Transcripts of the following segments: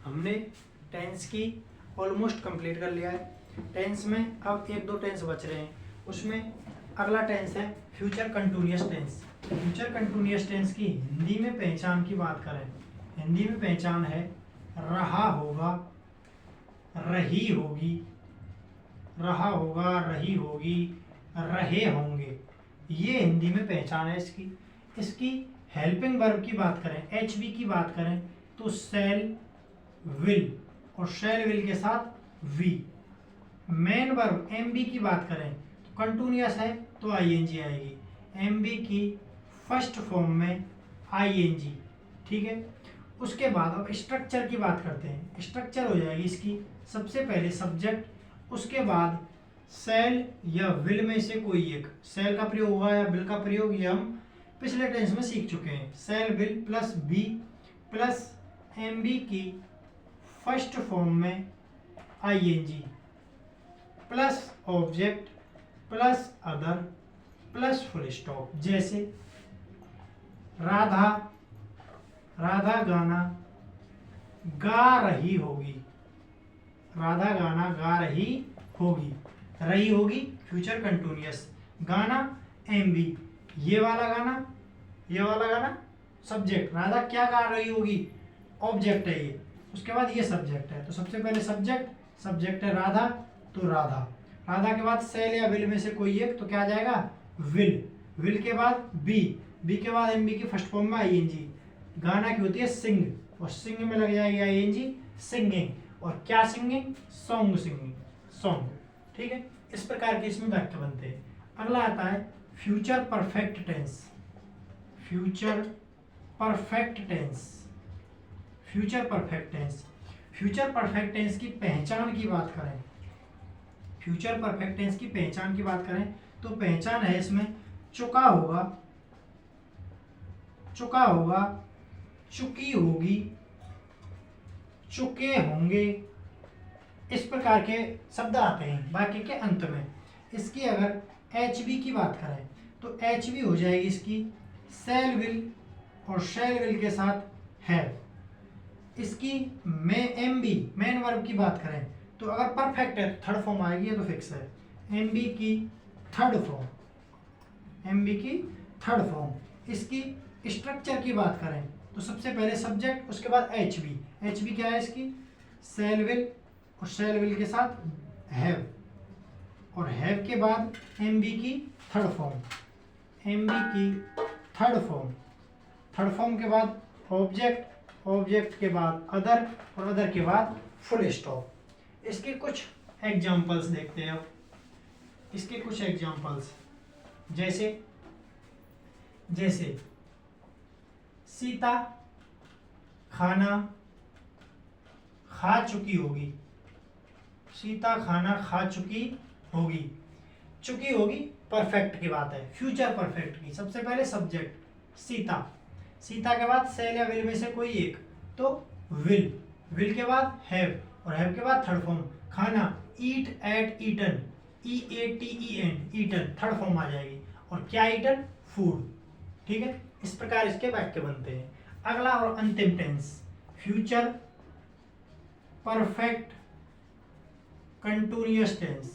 हमने टेंस की almost complete कर लिया है। टेंस में अब एक दो टेंस बच रहे हैं, उसमें अगला टेंस है future continuous tense. Future continuous tense की हिंदी में पहचान की बात करें, हिंदी में पहचान है रहा होगा, रही होगी, रहा होगा, रही होगी, रहे होंगे, ये हिंदी में पहचान है इसकी। इसकी हेल्पिंग वर्ब की बात करें, एच बी की बात करें तो शैल, विल और शैल विल के साथ वी। मेन वर्ब एम बी की बात करें तो कंटिन्यूअस है तो आई एन जी आएगी, एम बी की फर्स्ट फॉर्म में आई एन जी। ठीक है, उसके बाद अब स्ट्रक्चर की बात करते हैं। स्ट्रक्चर हो जाएगी इसकी सबसे पहले सब्जेक्ट, उसके बाद शैल या विल में से कोई एक। शैल का प्रयोग होगा या विल का प्रयोग, ये हम पिछले टेंस में सीख चुके हैं। Shall will plus B plus M B की फर्स्ट फॉर्म में I N G plus object plus other plus full stop. जैसे राधा, राधा गाना गा रही होगी, राधा गाना गा रही होगी, रही होगी फ्यूचर कंटिन्यूअस। गाना एम बी, ये वाला गाना, ये वाला गाना सब्जेक्ट, राधा क्या गा रही होगी ऑब्जेक्ट है ये, उसके बाद ये सब्जेक्ट है। तो सबसे पहले सब्जेक्ट, सब्जेक्ट है राधा तो राधा, राधा के बाद शैल या विल में से कोई एक तो क्या आ जाएगा विल, विल के बाद बी, बी के बाद एम बी की फर्स्ट फॉर्म में आई एन जी। गाना की होती है सिंग और सिंग में लग जाएगी आई एन जी, सिंगिंग। और क्या सिंगिंग, सॉन्ग सिंगिंग, सॉन्ग। ठीक है, इस प्रकार के इसमें वाक्य बनते हैं। अगला आता है future perfect tense. Future perfect tense, future perfect tense. Future perfect tense की पहचान की बात करें, फ्यूचर परफेक्ट टेंस की पहचान की बात करें तो पहचान है इसमें चुका होगा, चुका होगा, चुकी होगी, चुके होंगे, इस प्रकार के शब्द आते हैं वाक्य के अंत में। इसकी अगर एच बी की बात करें तो एच बी हो जाएगी इसकी शैल विल और शैल विल के साथ हैव। इसकी में एम बी मेन वर्ब की बात करें तो अगर परफेक्ट है तो थर्ड फॉर्म आएगी, ये तो फिक्स है। एम बी की थर्ड फॉर्म, एम बी की थर्ड फॉर्म। इसकी स्ट्रक्चर की बात करें तो सबसे पहले सब्जेक्ट, उसके बाद एच बी। एच बी क्या है इसकी शैल विल और शैल विल के साथ हैव, और हैव के बाद एम बी की थर्ड फॉर्म, एम बी की थर्ड फॉर्म, थर्ड फॉर्म के बाद ऑब्जेक्ट, ऑब्जेक्ट के बाद अदर और अदर के बाद फुल स्टॉप। इसके कुछ एग्जाम्पल्स देखते हैं अब। इसके कुछ एग्जाम्पल्स जैसे, जैसे सीता खाना खा चुकी होगी, सीता खाना खा चुकी होगी, चुकी होगी परफेक्ट की बात है, फ्यूचर परफेक्ट की। सबसे पहले सब्जेक्ट सीता, सीता के बाद शैल या विल में से कोई एक तो विल, विल के बाद हैव और हैव के बाद थर्ड फॉर्म। खाना eat ate eaten, E A T E N, eaten third form आ जाएगी। और क्या ईटन, फूड। ठीक है, इस प्रकार इसके वाक्य बनते हैं। अगला और अंतिम tense future perfect continuous tense,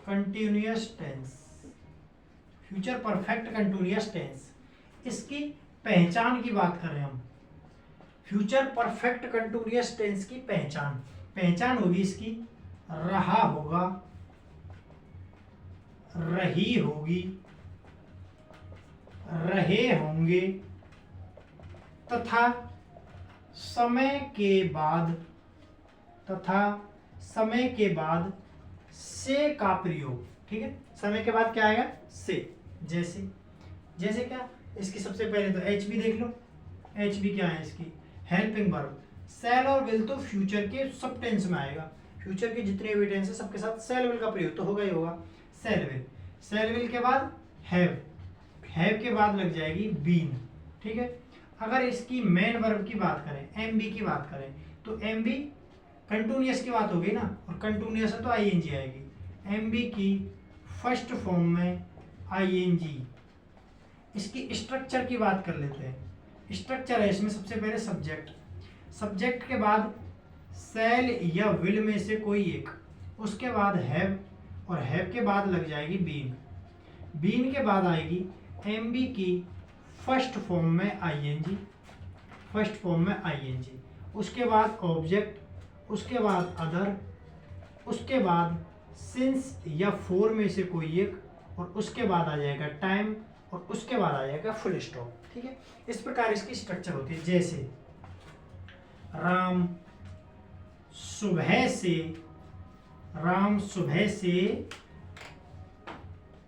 continuous tense, future perfect continuous tense. इसकी पहचान की बात करें हम, फ्यूचर परफेक्ट कंटिन्यूअस टेंस की पहचान, पहचान होगी इसकी रहा होगा, रही होगी, रहे होंगे तथा समय के बाद, तथा समय के बाद से का प्रयोग। ठीक है, समय के बाद क्या आएगा से। जैसे, जैसे क्या, इसकी सबसे पहले तो एच बी देख लो। एच बी क्या है इसकी हेल्पिंग वर्ब। शैल और विल तो फ्यूचर के सब टेंस में आएगा, फ्यूचर के जितने भी टेंस है सबके साथ शैल विल का प्रयोग तो होगा ही होगा। शैल विल, शैल विल के बाद हैव, हैव के बाद लग जाएगी बीन। ठीक है, अगर इसकी मेन वर्ब की बात करें, एम बी की बात करें तो एम बी कंटिन्यूअस की बात होगी ना, और कंटिन्यूअस है तो आई एन जी आएगी। एम बी की फर्स्ट फॉर्म में आई एन जी। इसकी स्ट्रक्चर की बात कर लेते हैं। स्ट्रक्चर है इसमें सबसे पहले सब्जेक्ट, सब्जेक्ट के बाद शैल या विल में से कोई एक, उसके बाद हैव, और हैव के बाद लग जाएगी बीन, बीन के बाद आएगी एम बी की फर्स्ट फॉर्म में आईएनजी, फर्स्ट फॉर्म में आईएनजी, उसके बाद ऑब्जेक्ट, उसके बाद अदर, उसके बाद सिंस या फोर में से कोई एक, और उसके बाद आ जाएगा टाइम, और उसके बाद आ जाएगा फुल स्टॉप। ठीक है, इस प्रकार इसकी स्ट्रक्चर होती है। जैसे राम सुबह से, राम सुबह से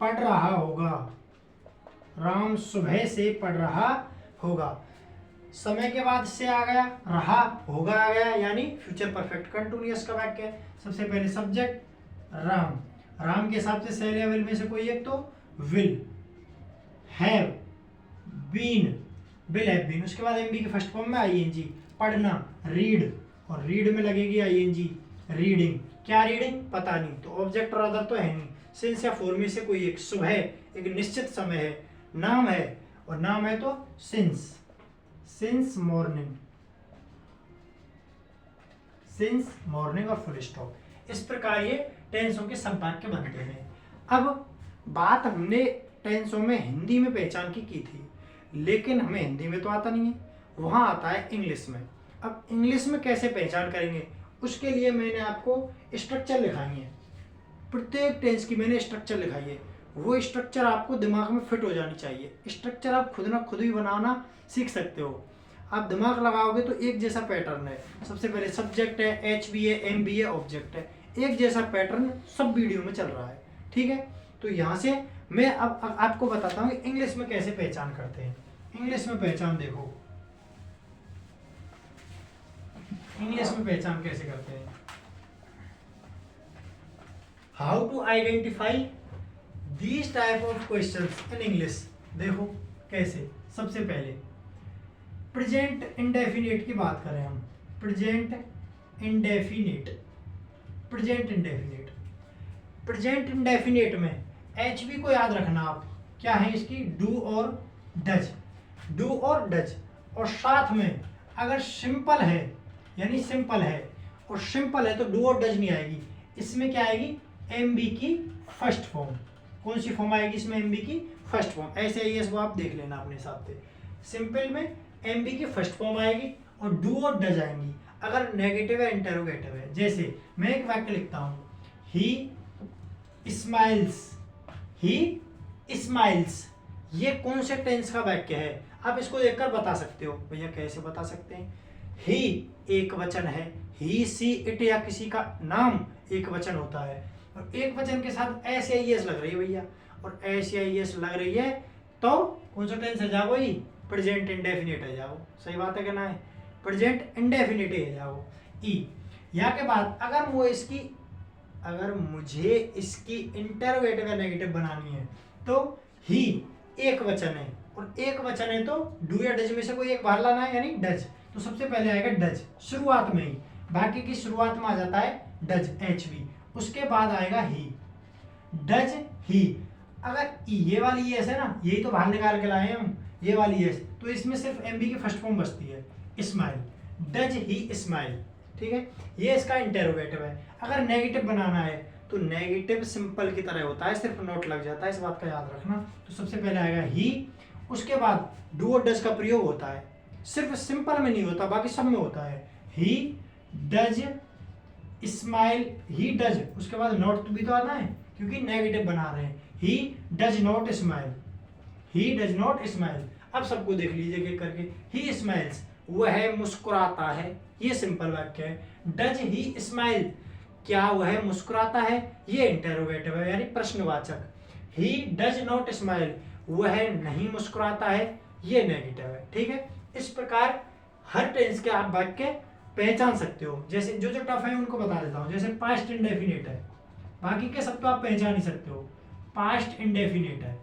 पढ़ रहा होगा, राम सुबह से पढ़ रहा होगा। समय के बाद से आ गया, रहा होगा आ गया, यानी फ्यूचर परफेक्ट कंटिन्यूअस का वाक्य है। सबसे पहले सब्जेक्ट राम, राम के हिसाब से शैल या विल में से कोई एक, तो will, have been, will have been, उसके बाद एमबी की फर्स्ट फॉर्म में आईएनजी, पढ़ना रीड, और रीड में लगेगी आईएनजी, रीडिंग। क्या रीडिंग पता नहीं, तो ऑब्जेक्ट और अदर तो है नहीं, सिंस या फोर में से कोई एक, सुबह एक निश्चित समय है, नाम है, और नाम है तो since, since morning, since morning, और फुल स्टॉप। इस प्रकार ये टेंसों के सब वाक्य बनते हैं। अब बात हमने टेंसों में हिंदी में पहचान की थी, लेकिन हमें हिंदी में तो आता नहीं है, वहाँ आता है इंग्लिश में। अब इंग्लिश में कैसे पहचान करेंगे, उसके लिए मैंने आपको स्ट्रक्चर लिखाई है, प्रत्येक टेंस की मैंने स्ट्रक्चर लिखाई है। वो स्ट्रक्चर आपको दिमाग में फिट हो जानी चाहिए। स्ट्रक्चर आप खुद ना खुद ही बनाना सीख सकते हो। आप दिमाग लगाओगे तो एक जैसा पैटर्न है। सबसे पहले सब्जेक्ट है, एच बी है, एम बी है, ऑब्जेक्ट है, एक जैसा पैटर्न सब वीडियो में चल रहा है। ठीक है, तो यहाँ से मैं अब आपको बताता हूँ कि इंग्लिश में कैसे पहचान करते हैं। इंग्लिश में पहचान देखो, इंग्लिश में पहचान कैसे करते हैं। How to identify these type of questions in English. देखो कैसे, सबसे पहले प्रेजेंट इंडेफिनिट की बात करें हम, present indefinite, present indefinite, present indefinite में एच बी को याद रखना आप, क्या है इसकी, डू और डज, डू और डज, और साथ में अगर सिंपल है, यानी सिंपल है और सिंपल है तो डू और डज नहीं आएगी, इसमें क्या आएगी, एम बी की फर्स्ट फॉर्म। कौन सी फॉर्म आएगी इसमें, एम बी की फर्स्ट फॉर्म। ऐसे ही वो आप देख लेना अपने हिसाब से। सिंपल में एम बी की फर्स्ट फॉर्म आएगी और डू और डज आएंगी अगर नेगेटिव है, इंटरोगेटिव है। जैसे मैं एक वाक्य लिखता हूँ, ही स्माइल्स, ही स्माइल्स, ये कौन से टेंस का वाक्य है, आप इसको देखकर बता सकते हो। भैया कैसे बता सकते हैं, ही एक वचन है, ही सी इट या किसी का नाम एक वचन होता है, और एक वचन के साथ एस या ईएस लग रही है भैया, और एस या ईएस लग रही है तो कौन सा टेंस है, जाओ ही प्रेजेंट इंडेफिनिट है, जाओ। सही बात है क्या ना है, प्रेजेंट इंडेफिनिट है, जाओ ई। या के बाद अगर मुझे इसकी इंटरोगेटिव या नेगेटिव बनानी है तो ही एक वचन है, और एक वचन है तो डू या डज में से कोई एक बाहर लाना है, यानी डज। तो सबसे पहले आएगा डज शुरुआत में ही, बाकी की शुरुआत में आ जाता है डज, एच बी, उसके बाद आएगा ही, डज ही। अगर ये वाली एस है ना, यही तो बाहर निकाल के लाए हम, ये वाली एस, तो इसमें सिर्फ एम बी की फर्स्ट फॉर्म बचती है, स्माइल, डज ही स्माइल। ठीक है, ये इसका इंटेरोगेटिव है। अगर नेगेटिव बनाना है तो नेगेटिव सिंपल की तरह होता है, सिर्फ नोट लग जाता है, इस बात का याद रखना। तो सबसे पहले आएगा ही, उसके बाद डू और डज का प्रयोग होता है, सिर्फ सिंपल में नहीं होता, बाकी सब में होता है। He does smile, he does, उसके बाद नॉट भी तो आना है क्योंकि नेगेटिव बना रहे हैं। He does not smile, he does not smile. अब सबको देख लीजिए एक करके, ही स्माइल्स, वह मुस्कुराता है, ये सिंपल वाक्य है। डज ही स्माइल, क्या वह मुस्कुराता है, ये इंटेरोगेटिव है यानी प्रश्नवाचक। ही डज नॉट स्माइल, वह नहीं मुस्कुराता है, ये नेगेटिव है। ठीक है, इस प्रकार हर टेंस के आप वाक्य पहचान सकते हो। जैसे जो जो टफ है उनको बता देता हूँ। जैसे पास्ट इंडेफिनिट है, बाकी के सब तो आप पहचान ही सकते हो। पास्ट इंडेफिनिट है,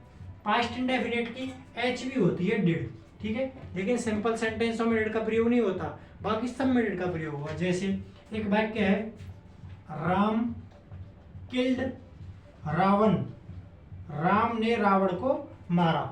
पास्ट इंडेफिनिट की एच भी होती है, डिड। ठीक है, लेकिन सिंपल सेंटेंसों में डिड का प्रयोग नहीं होता, बाकी सब में डिड का प्रयोग हुआ। जैसे एक वाक्य है, राम किल्ड रावण, राम ने रावण को मारा।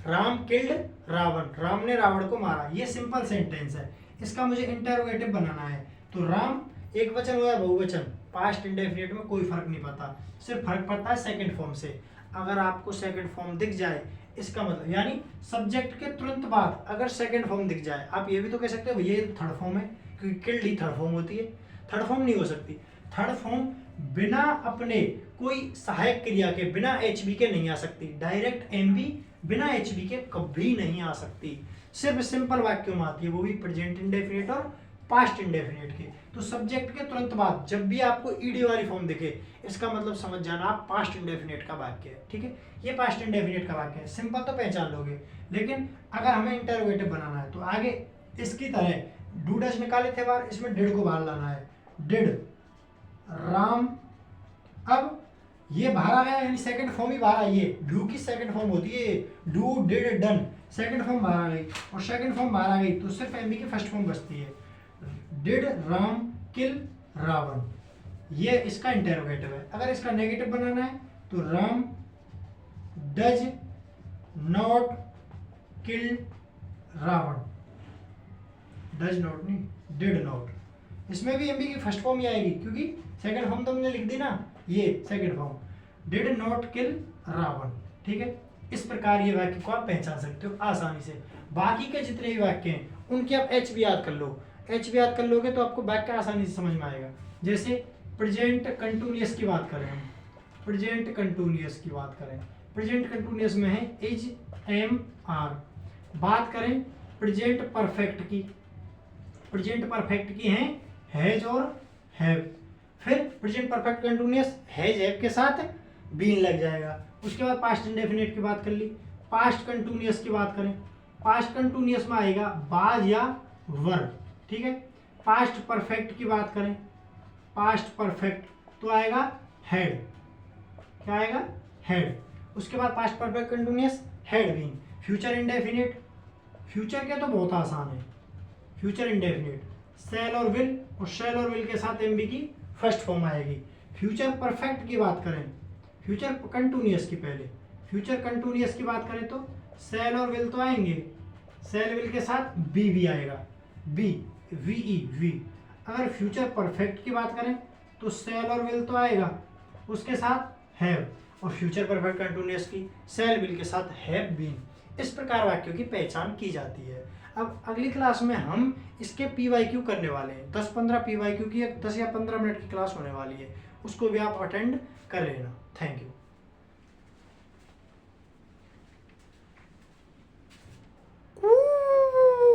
राम किल्ड रावण, राम ने रावण को मारा, ये सिंपल सेंटेंस है। इसका मुझे इंटेरोगेटिव बनाना है। तो राम एक वचन हो या बहुवचन, पास्ट इंडेफिनिट में कोई फर्क नहीं पड़ता, सिर्फ फर्क पड़ता है सेकंड फॉर्म से। अगर आपको सेकंड फॉर्म दिख जाए, इसका मतलब यानी सब्जेक्ट के तुरंत बाद अगर सेकंड फॉर्म दिख जाए, आप ये भी तो कह सकते हो ये थर्ड फॉर्म है, क्योंकि किल्ड ही थर्ड फॉर्म होती है, थर्ड फॉर्म नहीं हो सकती। थर्ड फॉर्म बिना अपने कोई सहायक क्रिया के, बिना एचबी के नहीं आ सकती। डायरेक्ट एमबी बिना एचबी के कभी नहीं आ सकती, सिर्फ सिंपल वाक्यों में आती है, वो भी प्रेजेंट इंडेफिनिट और पास्ट इंडेफिनिट के। तो सब्जेक्ट के तुरंत बाद जब भी आपको ईडी वाली फॉर्म दिखे, इसका मतलब समझ जाना आप पास्ट इंडेफिनिट का वाक्य है। ठीक है, ये पास्ट इंडेफिनिट का वाक्य है, सिंपल तो पहचान लोगे। लेकिन अगर हमें इंटरोगेटिव बनाना है तो आगे इसकी तरह डू डैश निकाले थे बाहर, इसमें डिड को बाहर लाना है। डिड राम, अब ये बाहर आ गया, यानी सेकंड फॉर्म ही बाहर आई है। डू की सेकंड फॉर्म होती है do, did, done, second form बाहर आ गई, और सेकंड फॉर्म बाहर आ गई तो सिर्फ एमबी की फर्स्ट फॉर्म बचती है। डिड राम किल रावण, ये इसका इंटेरोगेटिव है। अगर इसका नेगेटिव बनाना है तो Ram does not kill Ravan, does not नहीं, डिड नॉट। इसमें भी एमबी की फर्स्ट फॉर्म ही आएगी, क्योंकि सेकंड फॉर्म तो हमने लिख दी ना, ये second form, did not kill Ravan. ठीक है, इस प्रकार ये वाक्य को आप पहचान सकते हो आसानी से। बाकी के जितने भी वाक्य हैं उनके आप एच भी याद कर लो, एच भी याद कर लोगे तो आपको वाक्य आसानी से समझ में आएगा। जैसे प्रेजेंट कंटिन्यूअस की बात करें हम, प्रेजेंट कंटिन्यूअस की बात करें, प्रेजेंट कंटिन्यूअस में है इज, एम, आर। बात करें प्रेजेंट परफेक्ट की, प्रेजेंट परफेक्ट की है हैज और हैव। फिर present perfect continuous has have के साथ बीन लग जाएगा। उसके बाद पास्ट इंडेफिनिट की बात कर ली। पास्ट कंटिन्यूअस की बात करें, पास्ट कंटिन्यूअस में आएगा बाज या वर। ठीक है, पास्ट परफेक्ट की बात करें, पास्ट परफेक्ट तो आएगा हैड, क्या आएगा, हैड। उसके बाद past perfect continuous had been. Future indefinite, future के तो बहुत आसान है, फ्यूचर इंडेफिनिट शैल और विल, और शैल और विल के साथ एमबी की फर्स्ट फॉर्म आएगी। फ्यूचर परफेक्ट की बात करें, फ्यूचर कंटिन्यूअस की पहले, फ्यूचर कंटिन्यूअस की बात करें तो शैल और विल तो आएंगे, शैल विल के साथ बी भी आएगा, बी, वी, वी। अगर फ्यूचर परफेक्ट की बात करें तो शैल और विल तो आएगा, उसके साथ हैव, और फ्यूचर परफेक्ट कंटिन्यूअस की शैल विल के साथ हैव बीन। इस प्रकार वाक्यों की पहचान की जाती है। अब अगली क्लास में हम इसके PYQ करने वाले हैं, 10-15 PYQ की 10 या 15 मिनट की क्लास होने वाली है, उसको भी आप अटेंड कर लेना। Thank you.